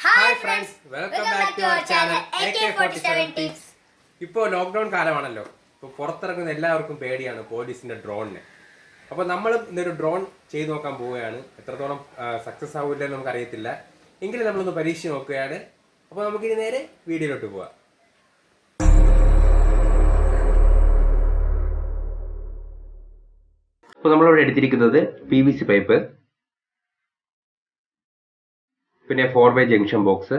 Hi friends, welcome back to our channel AK47 tips. ഇപ്പോൾ lockdown കാലമാണല്ലോ. ഇപ്പോൾ പുറത്തിറങ്ങുന്ന എല്ലാവർക്കും പേടിയാണ് പോലീസിന്റെ ഡ്രോണിനെ. അപ്പോൾ നമ്മൾ ഇന്നൊരു ഡ്രോൺ ചെയ്തു നോക്കാൻ പോവുകയാണ്. എത്രത്തോളം സക്സസ് ആവില്ലെന്ന് നമുക്ക് അറിയത്തില്ല, എങ്കിലും നമ്മളൊന്ന് പരീക്ഷിച്ച് നോക്കുകയാണ്. അപ്പോൾ നമുക്കിനി നേരെ വീഡിയോയിലോട്ട് പോവാം. അപ്പോൾ നമ്മളിവിടെ എടുത്തിരിക്കുന്നത് PVC പൈപ്പ്, പിന്നെ 4-way ജംഗ്ഷൻ ബോക്സ്,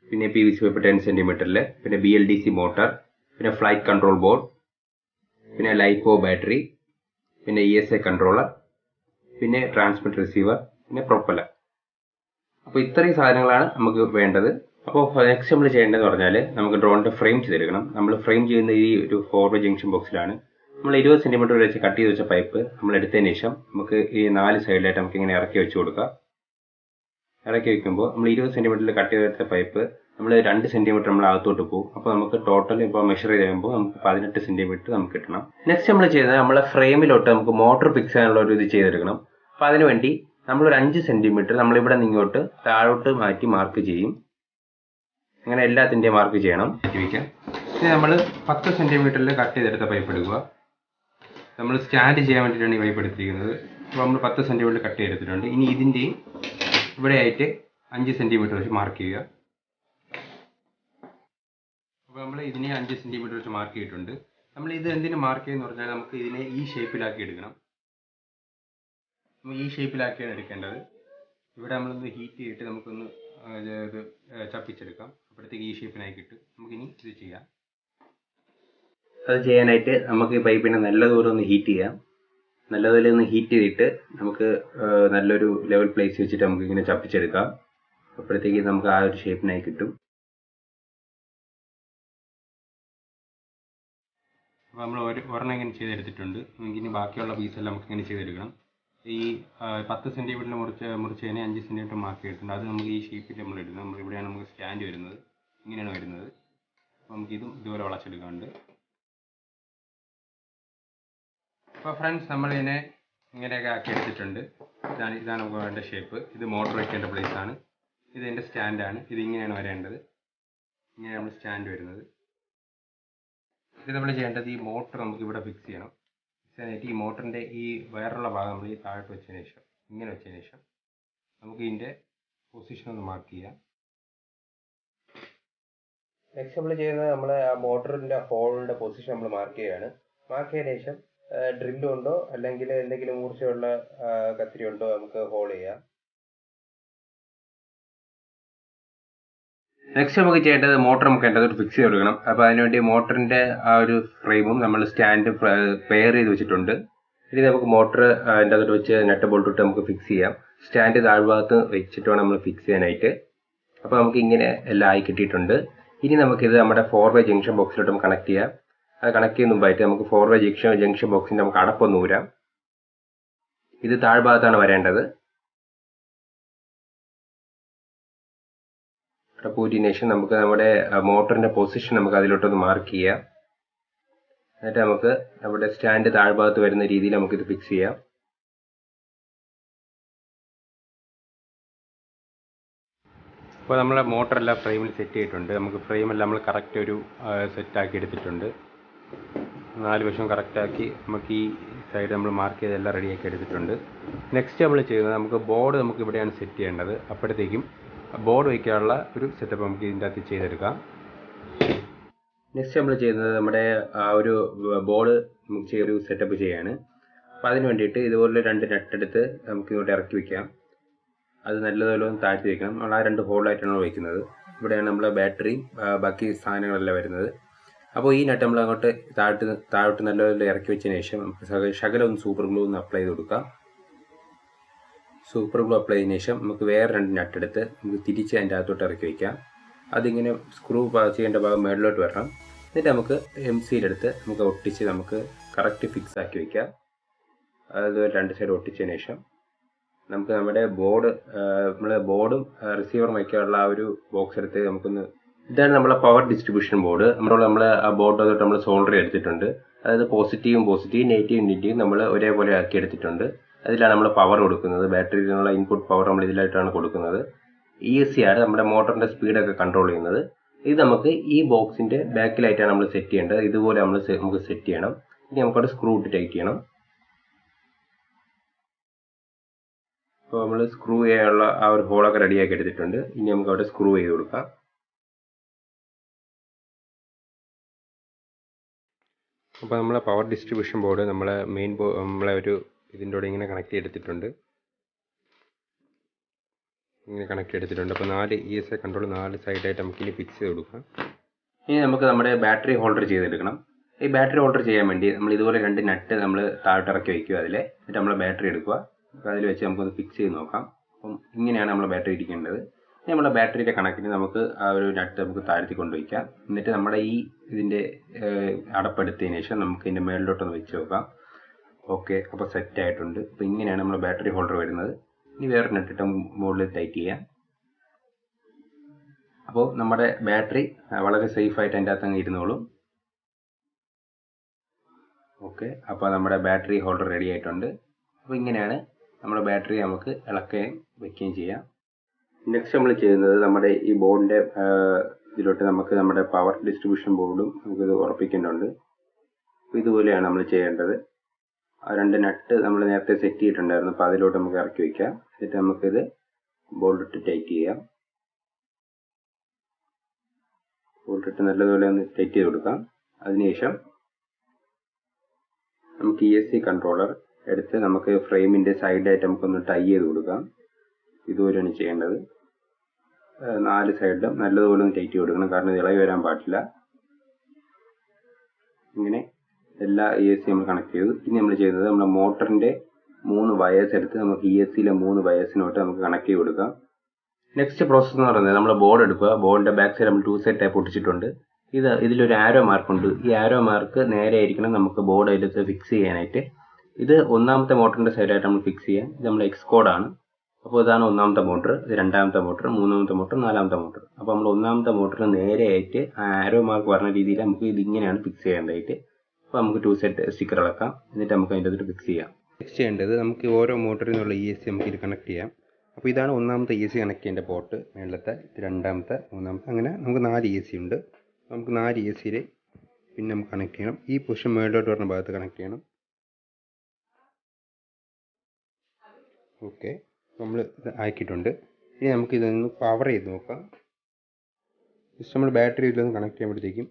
പിന്നെ PVC പൈപ്പ് 10 സെന്റിമീറ്ററിൽ, പിന്നെ BLDC മോട്ടർ, പിന്നെ ഫ്ലൈറ്റ് കൺട്രോൾ ബോർഡ്, പിന്നെ ലൈപ്പോ ബാറ്ററി, പിന്നെ ESA കൺട്രോളർ, പിന്നെ ട്രാൻസ്മിറ്റർ റിസീവർ, പിന്നെ പ്രൊപ്പല്ലർ. അപ്പോൾ ഇത്രയും സാധനങ്ങളാണ് നമുക്ക് വേണ്ടത്. അപ്പോൾ നെക്സ്റ്റ് നമ്മൾ ചെയ്യേണ്ടതെന്ന് പറഞ്ഞാൽ നമുക്ക് ഡ്രോണിന്റെ ഫ്രെയിം ചെയ്തെടുക്കണം. നമ്മൾ ഫ്രെയിം ചെയ്യുന്ന ഈ ഒരു 4-way ജംഗ്ഷൻ ബോക്സിലാണ്. നമ്മൾ 20 സെന്റിമീറ്റർ വെച്ച് കട്ട് ചെയ്ത് വെച്ച പൈപ്പ് നമ്മൾ എടുത്തതിന് ശേഷം നമുക്ക് ഈ 4 സൈഡിലായിട്ട് നമുക്ക് ഇങ്ങനെ ഇറക്കി വെച്ച് കൊടുക്കാം. ഇറക്കി വെക്കുമ്പോൾ നമ്മൾ 20 സെന്റിമീറ്ററിൽ കട്ട് ചെയ്തെടുത്ത പൈപ്പ് നമ്മൾ 2 സെന്റിമീറ്റർ നമ്മൾ അകത്തോട്ട് പോകും. അപ്പോൾ നമുക്ക് ടോട്ടൽ ഇപ്പോൾ മെഷർ ചെയ്ത് കഴിയുമ്പോൾ നമുക്ക് 18 സെന്റിമീറ്റർ നമുക്ക് കിട്ടണം. നെക്സ്റ്റ് നമ്മൾ ചെയ്യുന്നത് നമ്മളെ ഫ്രെയിമിലോട്ട് നമുക്ക് മോട്ടോർ ഫിക്സ് ചെയ്യാനുള്ള ഒരു ഇത് ചെയ്തെടുക്കണം. അപ്പോൾ അതിനുവേണ്ടി നമ്മളൊരു 5 സെന്റിമീറ്റർ നമ്മളിവിടെ നിന്ന് ഇങ്ങോട്ട് താഴോട്ട് മാറ്റി മാർക്ക് ചെയ്യും. അങ്ങനെ എല്ലാത്തിൻ്റെയും മാർക്ക് ചെയ്യണം. മാറ്റി വയ്ക്കാം. ഇനി നമ്മൾ 10 സെന്റിമീറ്ററിൽ കട്ട് ചെയ്തെടുത്ത പൈപ്പ് എടുക്കുക. നമ്മൾ സ്റ്റാൻഡ് ചെയ്യാൻ വേണ്ടിയിട്ടാണ് ഈ പൈപ്പ് എടുത്തിരിക്കുന്നത്. അപ്പോൾ നമ്മൾ 10 സെന്റിമീറ്റർ കട്ട് ചെയ്തെടുത്തിട്ടുണ്ട്. ഇനി ഇതിൻ്റെയും ഇവിടെ ആയിട്ട് 5 സെന്റിമീറ്റർ വെച്ച് മാർക്ക് ചെയ്യുക. അപ്പോൾ നമ്മൾ ഇതിനെ 5 സെന്റിമീറ്റർ വെച്ച് മാർക്ക് ചെയ്തിട്ടുണ്ട്. നമ്മൾ ഇത് എന്തിനു മാർക്ക് ചെയ്യുന്ന പറഞ്ഞാൽ നമുക്ക് ഇതിനെ ഈ ഷേപ്പിലാക്കി എടുക്കണം. നമ്മൾ ഈ ഷേപ്പിലാക്കിയാണ് എടുക്കേണ്ടത്. ഇവിടെ നമ്മളൊന്ന് ഹീറ്റ് ചെയ്തിട്ട് നമുക്കൊന്ന് ഇത് ചപ്പിച്ചെടുക്കാം. അപ്പോഴത്തേക്ക് ഈ ഷേപ്പിനായി കിട്ടും. നമുക്കിനി ഇത് ചെയ്യാം. അത് ചെയ്യാനായിട്ട് നമുക്ക് ഈ പൈപ്പിനെ നല്ലതുപോലെ ഒന്ന് ഹീറ്റ് ചെയ്യാം. നല്ലതുപോലെ ഒന്ന് ഹീറ്റ് ചെയ്തിട്ട് നമുക്ക് നല്ലൊരു ലെവൽ പ്ലേസ് വെച്ചിട്ട് നമുക്ക് ഇങ്ങനെ ചപ്പിച്ചെടുക്കാം. അപ്പോഴത്തേക്ക് നമുക്ക് ആ ഒരു ഷേപ്പിനായി കിട്ടും. അപ്പോൾ നമ്മൾ ഒരെണ്ണം ഇങ്ങനെ ചെയ്തെടുത്തിട്ടുണ്ട്. നമുക്കിനി ബാക്കിയുള്ള പീസെല്ലാം നമുക്ക് ഇങ്ങനെ ചെയ്തെടുക്കണം. ഈ 10 സെന്റിമീറ്ററിൽ മുറിച്ചതിനെ 5 സെന്റിമീറ്റർ മാർക്ക് ചെയ്തിട്ടുണ്ട്. അത് നമുക്ക് ഈ ഷേപ്പിൽ നമ്മൾ ഇടുന്നത്. നമ്മൾ ഇവിടെയാണ് നമുക്ക് സ്റ്റാൻഡ് വരുന്നത്. ഇങ്ങനെയാണ് വരുന്നത്. അപ്പോൾ നമുക്കിതും ഇതുപോലെ വളച്ചെടുക്കാനുണ്ട്. അപ്പോൾ ഫ്രണ്ട്സ്, നമ്മളിതിനെ ഇങ്ങനെയൊക്കെ ആക്കി എടുത്തിട്ടുണ്ട്. ഇതാണ് നമുക്ക് വേണ്ട ഷേപ്പ്. ഇത് മോട്ടർ വയ്ക്കേണ്ട പ്ലേസ് ആണ്. ഇത് എൻ്റെ സ്റ്റാൻഡാണ്. ഇത് ഇങ്ങനെയാണ് വരേണ്ടത്. ഇങ്ങനെയാണ് നമ്മൾ സ്റ്റാൻഡ് വരുന്നത്. ഇത് നമ്മൾ ചെയ്യേണ്ടത് ഈ മോട്ടർ നമുക്ക് ഇവിടെ ഫിക്സ് ചെയ്യണം. ഫിക്സ് ചെയ്യാനായിട്ട് ഈ മോട്ടറിൻ്റെ ഈ വയറുള്ള ഭാഗം നമ്മൾ ഈ താഴോട്ട് വെച്ചതിന് ശേഷം ഇങ്ങനെ വെച്ചതിന് ശേഷം നമുക്ക് ഇതിൻ്റെ പൊസിഷൻ ഒന്ന് മാർക്ക് ചെയ്യാം. നെക്സ്റ്റ് നമ്മൾ ചെയ്യുന്നത് നമ്മൾ ആ മോട്ടറിൻ്റെ ഹോളിൻ്റെ പൊസിഷൻ നമ്മൾ മാർക്ക് ചെയ്യുകയാണ്. മാർക്ക് ചെയ്തതിന് ശേഷം ഡ്രില്ല് കൊണ്ടോ അല്ലെങ്കിൽ എന്തെങ്കിലും മൂർച്ചയുള്ള കത്തിരി കൊണ്ടോ നമുക്ക് ഹോൾ ചെയ്യാം. നെക്സ്റ്റ് നമുക്ക് ചെയ്യേണ്ടത് മോട്ടർ നമുക്ക് എൻ്റെ അകത്തോട്ട് ഫിക്സ് ചെയ്ത് കൊടുക്കണം. അപ്പോൾ അതിനുവേണ്ടി മോട്ടറിൻ്റെ ആ ഒരു ഫ്രെയിമും നമ്മൾ സ്റ്റാൻഡ് പെയർ ചെയ്ത് വെച്ചിട്ടുണ്ട്. ഇനി നമുക്ക് മോട്ടർ അതിൻ്റെ അകത്തോട്ട് വെച്ച് നെറ്റ് ബോൾട്ട് ഇട്ട് നമുക്ക് ഫിക്സ് ചെയ്യാം. സ്റ്റാൻഡ് താഴ്ഭാഗത്ത് വെച്ചിട്ട് വേണം നമ്മൾ ഫിക്സ് ചെയ്യാനായിട്ട്. അപ്പോൾ നമുക്ക് ഇങ്ങനെ എല്ലാം ആയി കിട്ടിയിട്ടുണ്ട്. ഇനി നമുക്കിത് നമ്മുടെ 4-way ജംഗ്ഷൻ ബോക്സിലോട്ട് നമുക്ക് കണക്ട് ചെയ്യാം. അത് കണക്ട് ചെയ്യുന്ന മുമ്പായിട്ട് നമുക്ക് 4-way ജംഗ്ഷൻ ബോക്സിൻ്റെ നമുക്ക് അടപ്പൊന്ന് ഊരാം. ഇത് താഴ്ഭാഗത്താണ് വരേണ്ടത്. അടപ്പ് ഊരിയതിന് ശേഷം നമുക്ക് നമ്മുടെ മോട്ടറിൻ്റെ പൊസിഷൻ നമുക്ക് അതിലോട്ടൊന്ന് മാർക്ക് ചെയ്യാം. എന്നിട്ട് നമുക്ക് നമ്മുടെ സ്റ്റാൻഡ് താഴ്ഭാഗത്ത് വരുന്ന രീതിയിൽ നമുക്കിത് ഫിക്സ് ചെയ്യാം. അപ്പോൾ നമ്മളെ മോട്ടറെല്ലാം ഫ്രെയിമിൽ സെറ്റ് ചെയ്തിട്ടുണ്ട്. നമുക്ക് ഫ്രെയിമെല്ലാം നമ്മൾ കറക്റ്റ് ഒരു സെറ്റാക്കി എടുത്തിട്ടുണ്ട്. 4 വശവും കറക്റ്റാക്കി നമുക്ക് ഈ സൈഡ് നമ്മൾ മാർക്ക് ചെയ്തെല്ലാം റെഡിയാക്കി എടുത്തിട്ടുണ്ട്. നെക്സ്റ്റ് നമ്മൾ ചെയ്യുന്നത് നമുക്ക് ബോർഡ് നമുക്ക് ഇവിടെയാണ് സെറ്റ് ചെയ്യേണ്ടത്. അപ്പോഴത്തേക്കും ബോർഡ് വയ്ക്കാനുള്ള ഒരു സെറ്റപ്പ് നമുക്ക് ഇതിൻ്റെ അകത്ത് ചെയ്തെടുക്കാം. നെക്സ്റ്റ് നമ്മൾ ചെയ്യുന്നത് നമ്മുടെ ആ ഒരു ബോർഡ് നമുക്ക് ഒരു സെറ്റപ്പ് ചെയ്യാണ്. അപ്പോൾ അതിന് വേണ്ടിയിട്ട് ഇതുപോലെ 2 നെട്ടെടുത്ത് നമുക്ക് ഇങ്ങോട്ട് ഇറക്കി വയ്ക്കാം. അത് നല്ലതുപോലെ ഒന്ന് താഴ്ത്തി വയ്ക്കണം. നമ്മൾ ആ 2 ഹോളായിട്ടാണ് വയ്ക്കുന്നത്. ഇവിടെയാണ് നമ്മളെ ബാറ്ററി ബാക്കി സാധനങ്ങളെല്ലാം വരുന്നത്. അപ്പോൾ ഈ നെറ്റ് നമ്മൾ അങ്ങോട്ട് താഴോട്ട് നല്ലപോലെ ഇറക്കി വെച്ചതിന് ശേഷം നമുക്ക് ശകലം ഒന്ന് സൂപ്പർ ഗ്ലൂ ഒന്ന് അപ്ലൈ ചെയ്ത് കൊടുക്കാം. സൂപ്പർ ഗ്ലൂ അപ്ലൈ ചെയ്തതിന് ശേഷം നമുക്ക് വേറെ 2 നെറ്റ് എടുത്ത് നമുക്ക് തിരിച്ച് അതിൻ്റെ അകത്തോട്ട് ഇറക്കി വയ്ക്കാം. അതിങ്ങനെ സ്ക്രൂ ചെയ്യേണ്ട ഭാഗം മേളിലോട്ട് വരണം. എന്നിട്ട് നമുക്ക് MC-യിലെടുത്ത് നമുക്ക് ഒട്ടിച്ച് നമുക്ക് കറക്റ്റ് ഫിക്സ് ആക്കി വയ്ക്കാം. അതുപോലെ 2 സൈഡ് ഒട്ടിച്ചതിന് ശേഷം നമുക്ക് നമ്മുടെ ബോർഡും റിസീവറും വയ്ക്കാനുള്ള ആ ഒരു ബോക്സ് എടുത്ത് നമുക്കൊന്ന്, ഇതാണ് നമ്മളെ പവർ ഡിസ്ട്രിബ്യൂഷൻ ബോർഡ്. നമ്മളെ ആ ബോർഡ് തൊട്ട് നമ്മൾ സോൾഡർ എടുത്തിട്ടുണ്ട്. അതായത് പോസിറ്റീവും നെഗറ്റീവും നമ്മൾ ഒരേപോലെ ആക്കി എടുത്തിട്ടുണ്ട്. അതിലാണ് നമ്മൾ പവർ കൊടുക്കുന്നത്. ബാറ്ററിയിലുള്ള ഇൻപുട്ട് പവർ നമ്മൾ ഇതിലായിട്ടാണ് കൊടുക്കുന്നത്. ESC ആണ് നമ്മുടെ മോട്ടറിൻ്റെ സ്പീഡൊക്കെ കൺട്രോൾ ചെയ്യുന്നത്. ഇത് നമുക്ക് ഈ ബോക്സിൻ്റെ ബാക്കിലായിട്ടാണ് നമ്മൾ സെറ്റ് ചെയ്യേണ്ടത്. ഇതുപോലെ നമുക്ക് സെറ്റ് ചെയ്യണം. ഇനി നമുക്കവിടെ സ്ക്രൂ ഇട്ട് ടൈറ്റ് ചെയ്യണം. അപ്പോൾ നമ്മൾ സ്ക്രൂ ചെയ്യാനുള്ള ആ ഒരു ഹോളൊക്കെ റെഡിയാക്കി എടുത്തിട്ടുണ്ട്. ഇനി നമുക്ക് അവിടെ സ്ക്രൂ ചെയ്ത് കൊടുക്കാം. അപ്പോൾ നമ്മളെ പവർ ഡിസ്ട്രിബ്യൂഷൻ ബോർഡ് നമ്മളെ നമ്മളെ ഒരു ഇതിൻ്റെ കൂടെ ഇങ്ങനെ കണക്ട് ചെയ്തെടുത്തിട്ടുണ്ട്. ഇങ്ങനെ കണക്ട് ചെയ്തെടുത്തിട്ടുണ്ട്. അപ്പോൾ 4 ESC കൺട്രോൾ 4 സൈഡായിട്ട് നമുക്കിനി ഫിക്സ് ചെയ്ത് കൊടുക്കാം. ഇനി നമുക്ക് നമ്മുടെ ബാറ്ററി ഹോൾഡർ ചെയ്തെടുക്കണം. ഈ ബാറ്ററി ഹോൾഡർ ചെയ്യാൻ വേണ്ടി നമ്മൾ ഇതുപോലെ 2 നട്ട് നമ്മൾ താഴോട്ടിറക്കി വയ്ക്കുക. എന്നിട്ട് നമ്മൾ ബാറ്ററി എടുക്കുക. അപ്പോൾ അതിൽ വെച്ച് നമുക്കൊന്ന് ഫിക്സ് ചെയ്ത് നോക്കാം. അപ്പം ഇങ്ങനെയാണ് നമ്മൾ ബാറ്ററി ഇരിക്കേണ്ടത്. ഇനി നമ്മുടെ ബാറ്ററിയുടെ കണക്കിന് നമുക്ക് ആ ഒരു നട്ട് നമുക്ക് താഴ്ത്തി കൊണ്ടുവയ്ക്കാം. എന്നിട്ട് നമ്മുടെ ഇതിൻ്റെ അടപ്പെടുത്തതിന് ശേഷം നമുക്ക് ഇതിൻ്റെ മേളിലോട്ടൊന്ന് വെച്ച് നോക്കാം. ഓക്കെ, അപ്പോൾ സെറ്റ് ആയിട്ടുണ്ട്. അപ്പോൾ ഇങ്ങനെയാണ് നമ്മുടെ ബാറ്ററി ഹോൾഡർ വരുന്നത്. ഇനി വേറെ നട്ടിട്ട് മുകളിൽ ടൈറ്റ് ചെയ്യാം. അപ്പോൾ നമ്മുടെ ബാറ്ററി വളരെ സേഫായിട്ട് അതിൻ്റെ അകത്ത് അങ്ങ് ഇരുന്നോളും. ഓക്കെ, അപ്പോൾ നമ്മുടെ ബാറ്ററി ഹോൾഡർ റെഡി ആയിട്ടുണ്ട്. അപ്പോൾ ഇങ്ങനെയാണ് നമ്മുടെ ബാറ്ററി നമുക്ക് ഇളക്കുകയും വയ്ക്കുകയും ചെയ്യാം. നെക്സ്റ്റ് നമ്മൾ ചെയ്യുന്നത് നമ്മുടെ ഈ ബോർഡിൻ്റെ ഇതിലോട്ട് നമുക്ക് നമ്മുടെ പവർ ഡിസ്ട്രിബ്യൂഷൻ ബോർഡും നമുക്കിത് ഉറപ്പിക്കേണ്ടതുണ്ട്. അപ്പോൾ ഇതുപോലെയാണ് നമ്മൾ ചെയ്യേണ്ടത്. ആ 2 നട്ട് നമ്മൾ നേരത്തെ സെറ്റ് ചെയ്തിട്ടുണ്ടായിരുന്നു. അപ്പോൾ അതിലോട്ട് നമുക്ക് ഇറക്കി വയ്ക്കാം. എന്നിട്ട് നമുക്കിത് ബോൾട്ടിട്ട് ടൈറ്റ് ചെയ്യാം. ബോൾട്ടിട്ട് നല്ലതുപോലെ ഒന്ന് ടൈറ്റ് ചെയ്ത് കൊടുക്കാം. അതിനുശേഷം നമുക്ക് ESC കൺട്രോളർ എടുത്ത് നമുക്ക് ഫ്രെയിമിൻ്റെ സൈഡായിട്ട് നമുക്കൊന്ന് ടൈ ചെയ്ത് കൊടുക്കാം. ഇതുപോലെയാണ് ചെയ്യേണ്ടത്. 4 സൈഡിലും നല്ലതുപോലെ ഒന്ന് ടൈറ്റ് ചെയ്ത് കൊടുക്കണം. കാരണം ഇത് ഇളകി വരാൻ പാടില്ല. ഇങ്ങനെ എല്ലാ ESC നമ്മൾ കണക്ട് ചെയ്തു. ഇനി നമ്മൾ ചെയ്യുന്നത് നമ്മുടെ മോട്ടറിൻ്റെ 3 വയേഴ്സ് എടുത്ത് നമുക്ക് ESCയിലെ 3 വയേഴ്സിനോട്ട് നമുക്ക് കണക്ട് ചെയ്ത് കൊടുക്കാം. നെക്സ്റ്റ് പ്രോസസ്സ് എന്ന് പറയുന്നത് നമ്മൾ ബോർഡ് എടുക്കുക. ബോർഡിൻ്റെ ബാക്ക് സൈഡ് നമ്മൾ 2 സൈഡ് ടൈപ്പ് ഒട്ടിച്ചിട്ടുണ്ട്. ഇതിലൊരു ആരോ മാർക്കുണ്ട്. ഈ ആരോ മാർക്ക് നേരെ ആയിരിക്കണം നമുക്ക് ബോർഡ് അതിലത്ത് ഫിക്സ് ചെയ്യാനായിട്ട്. ഇത് 1ാമത്തെ മോട്ടറിൻ്റെ സൈഡായിട്ട് നമ്മൾ ഫിക്സ് ചെയ്യാം. ഇത് നമ്മുടെ എക്സ് കോഡാണ്. അപ്പോൾ ഇതാണ് 1ാമത്തെ മോട്ടർ, ഇത് 2ാമത്തെ മോട്ടർ, 3ാമത്തെ മോട്ടർ, 4ാമത്തെ മോട്ടർ. അപ്പോൾ നമ്മൾ 1ാമത്തെ മോട്ടറിന് നേരെയായിട്ട് ആ ആരോ മാർക്ക് പറഞ്ഞ രീതിയിൽ നമുക്ക് ഇതിങ്ങനെയാണ് ഫിക്സ് ചെയ്യേണ്ടതായിട്ട്. അപ്പോൾ നമുക്ക് 2 സൈഡ് സ്റ്റിക്കർ ഇളക്കാം. എന്നിട്ട് നമുക്ക് അതിൻ്റെ അതിട്ട് ഫിക്സ് ചെയ്യാം. ഫിക്സ് ചെയ്യേണ്ടത് നമുക്ക് ഓരോ മോട്ടറിൽ നിന്നുള്ള ESC നമുക്ക് ഇത് കണക്ട് ചെയ്യാം. അപ്പോൾ ഇതാണ് 1ാമത്തെ ESC കണക്ട് ചെയ്യേണ്ട പോർട്ട്. മേളത്തെ 2ാമത്തെ, 3ാമത്തെ, അങ്ങനെ നമുക്ക് 4 ESC ഉണ്ട്. നമുക്ക് 4 ESCയിൽ പിന്നെ നമുക്ക് കണക്ട് ചെയ്യണം. ഈ പൊസിഷൻ മേളിലോട്ട് വരുന്ന ഭാഗത്ത് കണക്ട് ചെയ്യണം. ഓക്കെ, നമ്മൾ ഇത് ആക്കിയിട്ടുണ്ട്. ഇനി നമുക്ക് ഇതൊന്ന് പവർ ചെയ്ത് നോക്കാം. ജസ്റ്റ് നമ്മൾ ബാറ്ററി ഇതിലൊന്ന് കണക്ട് ചെയ്യുമ്പോഴത്തേക്കും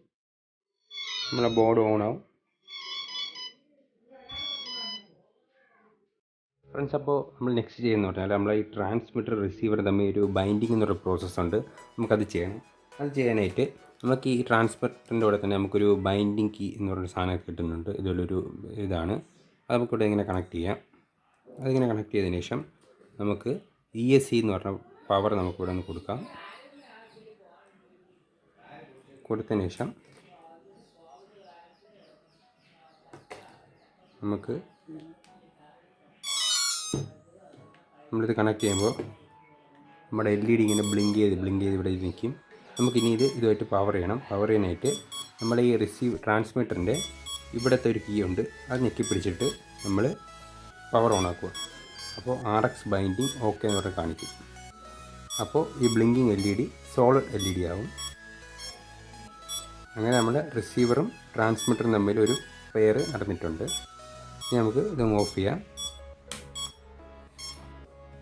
നമ്മളെ ബോർഡ് ഓൺ ആവും. ഫ്രണ്ട്സ്, അപ്പോൾ നമ്മൾ നെക്സ്റ്റ് ചെയ്യുന്ന പറഞ്ഞാൽ നമ്മളെ ഈ ട്രാൻസ്മിറ്റർ റിസീവർ തമ്മിൽ ഒരു ബൈൻഡിങ് എന്നൊരു പ്രോസസ്സുണ്ട്. നമുക്കത് ചെയ്യണം. അത് ചെയ്യാനായിട്ട് നമുക്ക് ഈ ട്രാൻസ്മിറ്ററിൻ്റെ കൂടെ തന്നെ നമുക്കൊരു ബൈൻഡിങ് കീ എന്ന് പറയുന്ന സാധനം കിട്ടുന്നുണ്ട്. ഇതിലൊരു ഇതാണ്. അത് നമുക്കിവിടെ ഇങ്ങനെ കണക്ട് ചെയ്യാം. അതിങ്ങനെ കണക്ട് ചെയ്തതിന് ശേഷം നമുക്ക് ESC എന്ന് പറഞ്ഞ പവർ നമുക്കിവിടെ ഒന്ന് കൊടുക്കാം. കൊടുത്തതിന് ശേഷം നമുക്ക് നമ്മളിത് കണക്ട് ചെയ്യുമ്പോൾ നമ്മുടെ LED ഇങ്ങനെ ബ്ലിങ്ക് ചെയ്ത് ഇവിടെ നിൽക്കും. നമുക്കിനി ഇതുമായിട്ട് പവർ ചെയ്യണം. പവർ ചെയ്യാനായിട്ട് നമ്മുടെ ഈ ട്രാൻസ്മിറ്ററിൻ്റെ ഇവിടുത്തെ ഒരു കീ ഉണ്ട്. അത് ഞെക്കി പിടിച്ചിട്ട് നമ്മൾ പവർ ഓൺ ആക്കുക. അപ്പോൾ RX ബൈൻഡിങ് ഓക്കെ എന്ന് പറഞ്ഞ് കാണിക്കും. അപ്പോൾ ഈ ബ്ലിങ്കിങ് LED സോളിഡ് LED ആവും. അങ്ങനെ നമ്മുടെ റിസീവറും ട്രാൻസ്മിറ്ററും തമ്മിൽ ഒരു പെയർ നടന്നിട്ടുണ്ട്. ഇനി നമുക്ക് ഇത് ഓഫ് ചെയ്യാം.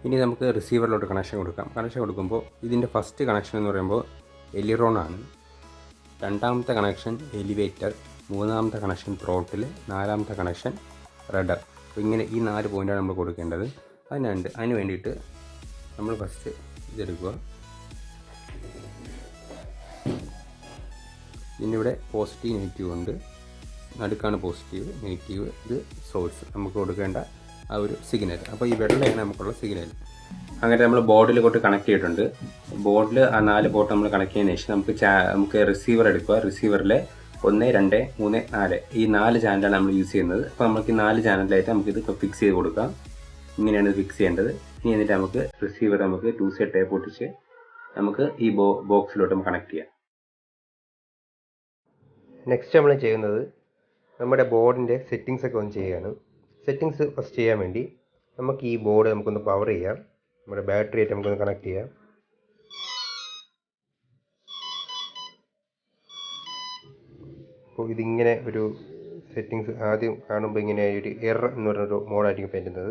ഇനി നമുക്ക് റിസീവറിലോട്ട് കണക്ഷൻ കൊടുക്കാം. കണക്ഷൻ കൊടുക്കുമ്പോൾ ഇതിൻ്റെ ഫസ്റ്റ് കണക്ഷൻ എന്ന് പറയുമ്പോൾ എലിറോൺ ആണ്. 2ാമത്തെ കണക്ഷൻ എലിവേറ്റർ, 3ാമത്തെ കണക്ഷൻ ത്രോട്ടിൽ, 4ാമത്തെ കണക്ഷൻ റഡർ. അപ്പോൾ ഇങ്ങനെ ഈ 4 പോയിൻ്റാണ് നമ്മൾ കൊടുക്കേണ്ടത്. അതിന് വേണ്ടിയിട്ട് നമ്മൾ ഫസ്റ്റ് ഇതെടുക്കുക. ഇതിനിവിടെ പോസിറ്റീവ് നെഗറ്റീവ് ഉണ്ട്. നടുക്കാണ് പോസിറ്റീവ്, നെഗറ്റീവ്. ഇത് സോഴ്സ് നമുക്ക് കൊടുക്കേണ്ട ആ ഒരു സിഗ്നൽ. അപ്പോൾ ഈ വെള്ളയാണ് നമുക്കുള്ള സിഗ്നൽ. അങ്ങനെ നമ്മൾ ബോർഡിൽ കൊണ്ട് കണക്ട് ചെയ്തിട്ടുണ്ട്. ബോർഡിൽ ആ 4 പോർട്ട് നമ്മൾ കണക്ട് ചെയ്യുന്നതിന് ശേഷം നമുക്ക് റിസീവർ എടുക്കുക. റിസീവറിൽ 1, 2, 3, 4 ഈ 4 ചാനലാണ് നമ്മൾ യൂസ് ചെയ്യുന്നത്. അപ്പോൾ നമുക്ക് ഈ 4 ചാനലിലായിട്ട് നമുക്കിത് ഫിക്സ് ചെയ്ത് കൊടുക്കാം. ഇങ്ങനെയാണ് ഇത് ഫിക്സ് ചെയ്യേണ്ടത്. ഇനി എന്നിട്ട് നമുക്ക് റിസീവർ നമുക്ക് 2 സൈഡ് ടേപ്പ് ഒട്ടിച്ച് നമുക്ക് ഈ ബോക്സിലോട്ട് നമുക്ക് കണക്ട് ചെയ്യാം. നെക്സ്റ്റ് നമ്മൾ ചെയ്യുന്നത് നമ്മുടെ ബോർഡിൻ്റെ സെറ്റിങ്സ് ഒക്കെ ഒന്ന് ചെയ്യുകയാണ്. സെറ്റിങ്സ് ഫസ്റ്റ് ചെയ്യാൻ വേണ്ടി നമുക്ക് ഈ ബോർഡ് നമുക്കൊന്ന് പവർ ചെയ്യാം. നമ്മുടെ ബാറ്ററി ആയിട്ട് നമുക്കൊന്ന് കണക്ട് ചെയ്യാം. അപ്പോൾ ഇതിങ്ങനെ ഒരു സെറ്റിങ്സ് ആദ്യം കാണുമ്പോൾ ഇങ്ങനെ ഒരു എറർ എന്ന് പറഞ്ഞൊരു മോഡായിരിക്കും വരുന്നത്.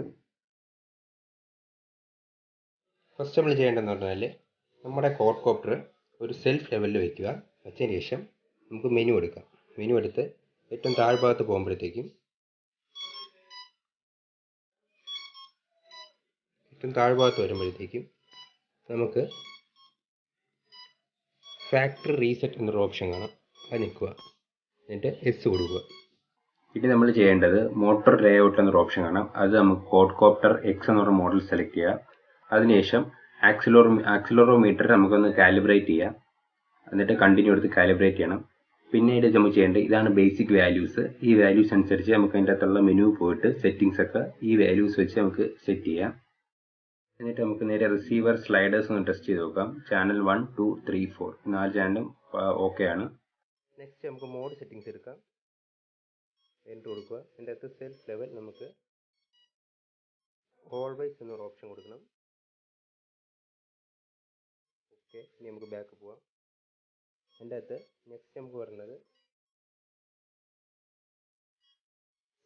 ഫസ്റ്റ് നമ്മൾ ചെയ്യേണ്ടതെന്ന് പറഞ്ഞാൽ നമ്മുടെ ക്വാഡ് കോപ്റ്റർ ഒരു സെൽഫ് ലെവലിൽ വയ്ക്കുക. വച്ചതിന് ശേഷം നമുക്ക് മെനു എടുക്കാം. മെനു എടുത്ത് ഏറ്റവും താഴ്ഭാഗത്ത് പോകുമ്പോഴത്തേക്കും വരുമ്പോഴത്തേക്കും നമുക്ക് ഫാക്ടറി റീസെറ്റ് എന്നൊരു ഓപ്ഷൻ കാണാം. അത് നിൽക്കുക, എന്നിട്ട് എസ് കൊടുക്കുക. ഇനി നമ്മൾ ചെയ്യേണ്ടത് മോട്ടോർ ലേഔട്ട് എന്നൊരു ഓപ്ഷൻ കാണാം. അത് നമുക്ക് ക്വാഡ് കോപ്റ്റർ എക്സ് എന്നൊരു മോഡൽ സെലക്ട് ചെയ്യുക. അതിനുശേഷം ആക്സിലറോമീറ്റർ നമുക്കൊന്ന് കാലിബ്രേറ്റ് ചെയ്യാം. എന്നിട്ട് കണ്ടിന്യൂ എടുത്ത് കാലിബ്രേറ്റ് ചെയ്യണം. പിന്നീട് നമുക്ക് ചെയ്യേണ്ടത് ഇതാണ് ബേസിക് വാല്യൂസ്. ഈ വാല്യൂസ് അനുസരിച്ച് നമുക്ക് അതിൻ്റെ അകത്തുള്ള മെനു പോയിട്ട് സെറ്റിങ്സ് ഒക്കെ ഈ വാല്യൂസ് വെച്ച് നമുക്ക് സെറ്റ് ചെയ്യാം. എന്നിട്ട് നമുക്ക് നേരെ റിസീവർ സ്ലൈഡേഴ്സ് ഒന്ന് ടെസ്റ്റ് ചെയ്ത് നോക്കാം. ചാനൽ 1, 2, 3, 4 4 ചാനലും ഓക്കെ ആണ്. നെക്സ്റ്റ് നമുക്ക് മോഡ് സെറ്റിങ്സ് എടുക്കാം. എൻ്റർ കൊടുക്കുക. അതിൻ്റെ അകത്ത് സെൽഫ് ലെവൽ നമുക്ക് ഓൾവേസ് എന്നൊരു ഓപ്ഷൻ കൊടുക്കണം. ഓക്കെ, ഇനി നമുക്ക് ബാക്ക് പോവാം. അതിൻ്റെ അകത്ത് നെക്സ്റ്റ് നമുക്ക് പറയുന്നത്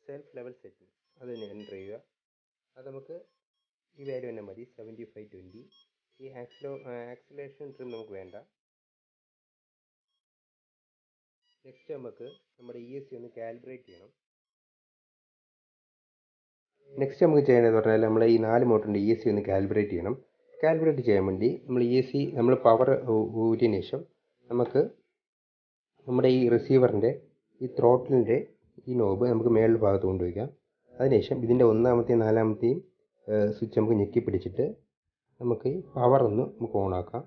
സെൽഫ് ലെവൽ സെറ്റിംഗ്. അത് തന്നെ എൻ്റർ ചെയ്യുക. അത് നമുക്ക് ഈ വാല്യൂ തന്നെ മതി, 75/20. ഈ ആക്സിലേഷൻ ട്രിം നമുക്ക് വേണ്ട. നെക്സ്റ്റ് നമുക്ക് നമ്മുടെ ESC ഒന്ന് കാലിബ്രേറ്റ് ചെയ്യണം. നെക്സ്റ്റ് നമുക്ക് ചെയ്യേണ്ടതെന്ന് പറഞ്ഞാൽ നമ്മൾ ഈ 4 മോട്ടറിൻ്റെ ESC ഒന്ന് കാലിബ്രേറ്റ് ചെയ്യണം. കാലിബ്രേറ്റ് ചെയ്യാൻ വേണ്ടി നമ്മൾ ESC നമ്മൾ പവർ ഊരിയതിന് ശേഷം നമുക്ക് നമ്മുടെ ഈ റിസീവറിൻ്റെ ഈ ത്രോട്ടിലിൻ്റെ ഈ നോബ് നമുക്ക് മേളിൽ ഭാഗത്ത് കൊണ്ടുവയ്ക്കാം. അതിനുശേഷം ഇതിൻ്റെ 1ാമത്തെയും 4ാമത്തെയും സ്വിച്ച് നമുക്ക് ഞെക്കി പിടിച്ചിട്ട് നമുക്ക് ഈ പവർ ഒന്ന് നമുക്ക് ഓണാക്കാം.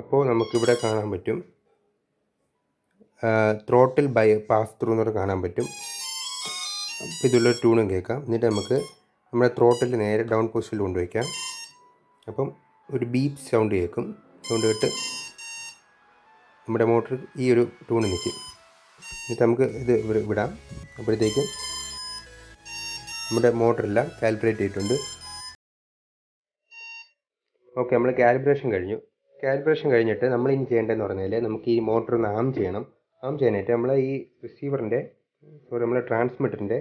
അപ്പോൾ നമുക്കിവിടെ കാണാൻ പറ്റും ത്രോട്ടിൽ ബൈ പാസ് ത്രൂ എന്നൊക്കെ കാണാൻ പറ്റും. അപ്പോൾ ഇതുള്ളൊരു ട്യൂണും കേൾക്കാം. എന്നിട്ട് നമുക്ക് നമ്മുടെ ത്രോട്ടിൽ നേരെ ഡൗൺ പൊസിഷനിൽ കൊണ്ടുവയ്ക്കാം. അപ്പം ഒരു ബീപ്പ് സൗണ്ട് കേൾക്കും. സൗണ്ട് കേട്ട് നമ്മുടെ മോട്ടർ ഈ ഒരു ട്യൂണ് നിൽക്കും. എന്നിട്ട് നമുക്ക് ഇത് വിടാം. അപ്പോഴത്തേക്കും നമ്മുടെ മോട്ടറെല്ലാം കാലിബ്രേറ്റ് ചെയ്തിട്ടുണ്ട്. ഓക്കെ, നമ്മൾ കാലിബ്രേഷൻ കഴിഞ്ഞിട്ട് നമ്മൾ ഇനി ചെയ്യേണ്ടതെന്ന് പറഞ്ഞാൽ നമുക്ക് ഈ മോട്ടർ ഒന്ന് ആം ചെയ്യണം. ആം ചെയ്യാനായിട്ട് നമ്മൾ ഈ റിസീവറിൻ്റെ നമ്മുടെ ട്രാൻസ്മിറ്ററിൻ്റെ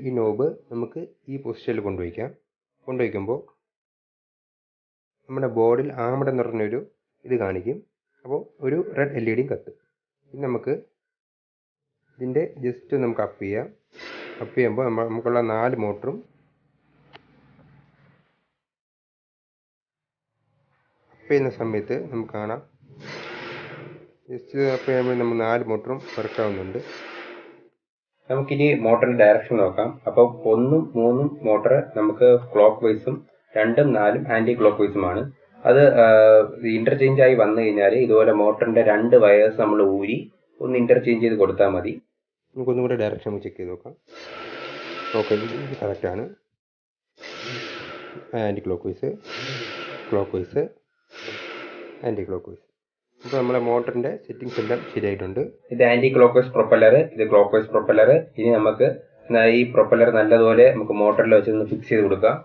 ഈ നോബ് നമുക്ക് ഈ പൊസിഷനിൽ കൊണ്ടുവയ്ക്കുമ്പോൾ നമ്മുടെ ബോർഡിൽ ആംഡ് എന്ന് പറഞ്ഞൊരു ഇത് കാണിക്കും. അപ്പോൾ ഒരു റെഡ് LED കത്തും. ഇനി നമുക്ക് ഇതിൻ്റെ ജസ്റ്റ് നമുക്ക് അപ്പ് ചെയ്യുമ്പോൾ നമുക്കുള്ള 4 മോട്ടറും അപ്പ് ചെയ്യുന്ന സമയത്ത് നമുക്ക് കാണാം. ജസ്റ്റ് അപ്പ് ചെയ്യുമ്പോൾ നമ്മൾ 4 മോട്ടറും വർക്കാവുന്നുണ്ട്. നമുക്കിനി മോട്ടറിന്റെ ഡയറക്ഷൻ നോക്കാം. അപ്പോൾ 1ഉം 3ഉം മോട്ടർ നമുക്ക് ക്ലോക്ക് വൈസും 2ഉം 4ഉം ആന്റി ക്ലോക്ക് വൈസുമാണ്. അത് ഇന്റർചേഞ്ച് ആയി വന്നു കഴിഞ്ഞാൽ ഇതുപോലെ മോട്ടറിന്റെ 2 വയേഴ്സ് നമ്മൾ ഊരി ഒന്ന് ഇന്റർചേഞ്ച് ചെയ്ത് കൊടുത്താൽ മതി. നമുക്കൊന്നും കൂടെ ഡയറക്ഷൻ നമുക്ക് ചെക്ക് ചെയ്ത് നോക്കാം. ഓക്കെ, ഇത് കറക്റ്റാണ്. Anticlockwise, anticlockwise. ഇപ്പോൾ നമ്മുടെ മോട്ടറിൻ്റെ സെറ്റിങ്സ് എല്ലാം ശരിയായിട്ടുണ്ട്. ഇത് ആന്റി ക്ലോക്ക് വൈസ് പ്രൊപ്പല്ലർ, ഇത് ക്ലോക്ക് വൈസ് പ്രൊപ്പല്ലർ. ഇനി നമുക്ക് ഈ പ്രൊപ്പല്ലർ നല്ലതുപോലെ നമുക്ക് മോട്ടറിൽ വെച്ചൊന്ന് ഫിക്സ് ചെയ്ത് കൊടുക്കാം.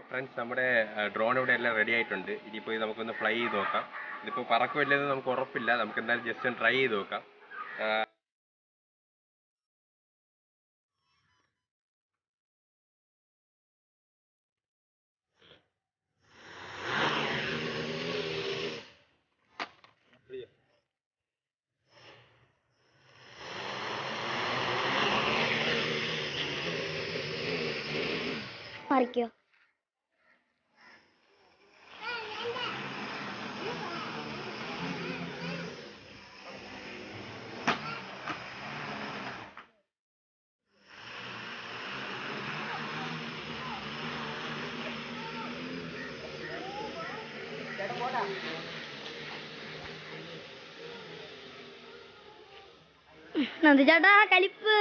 ഫ്രണ്ട്സ്, നമ്മുടെ ഡ്രോൺ ഇവിടെ എല്ലാം റെഡി ആയിട്ടുണ്ട്. ഇനിയിപ്പോൾ ഇത് നമുക്കൊന്ന് ഫ്ലൈ ചെയ്ത് നോക്കാം. ഇതിപ്പോൾ പറക്കുമില്ലെന്ന് നമുക്ക് ഉറപ്പില്ല. നമുക്ക് എന്തായാലും ജസ്റ്റ് ഒന്ന് ട്രൈ ചെയ്ത് നോക്കാം. മാറിക്കോ. നന്ദിചേട്ടാ കലിപ്പ്.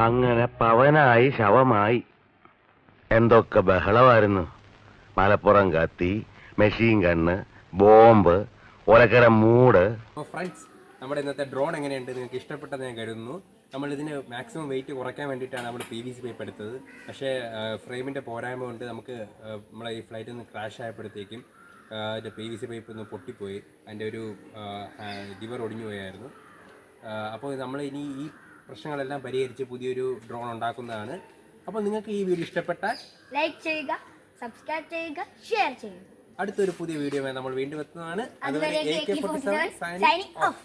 അങ്ങനെ പവനായി ശവമായി. എന്തൊക്കെ ബഹളമായിരുന്നു. മലപ്പുറം കത്തി, മെഷീൻ ഗണ്ണ്, ബോംബ്, ഒലക്കര മൂട്. അപ്പോൾ ഫ്രണ്ട്സ്, നമ്മുടെ ഇന്നത്തെ ഡ്രോൺ എങ്ങനെയുണ്ട്? നിങ്ങൾക്ക് ഇഷ്ടപ്പെട്ടെന്ന് ഞാൻ കരുതുന്നു. നമ്മളിതിന് മാക്സിമം വെയിറ്റ് കുറയ്ക്കാൻ വേണ്ടിയിട്ടാണ് നമ്മൾ PVC പൈപ്പ് എടുത്തത്. പക്ഷേ ഫ്രെയിമിൻ്റെ പോരായ്മ കൊണ്ട് നമുക്ക് നമ്മളെ ഈ ഫ്ലൈറ്റിൽ നിന്ന് ക്രാഷ് ആയപ്പോഴത്തേക്കും അതിൻ്റെ PVC പൈപ്പ് ഒന്ന് പൊട്ടിപ്പോയി. അതിൻ്റെ ഒരു ലിവർ ഒടിഞ്ഞു പോയായിരുന്നു. അപ്പോൾ നമ്മൾ ഇനി ഈ പ്രശ്നങ്ങളെല്ലാം പരിഹരിച്ച് പുതിയൊരു ഡ്രോൺ ഉണ്ടാക്കുന്നതാണ്. അപ്പോൾ നിങ്ങൾക്ക് ഈ വീഡിയോ ഇഷ്ടപ്പെട്ടാൽ ലൈക്ക് ചെയ്യുക, സബ്സ്ക്രൈബ് ചെയ്യുക, ഷെയർ ചെയ്യുക. അടുത്തൊരു പുതിയ വീഡിയോ നമ്മൾ വീണ്ടും എത്തുന്നതാണ്. അതുവരെ AK47 signing off.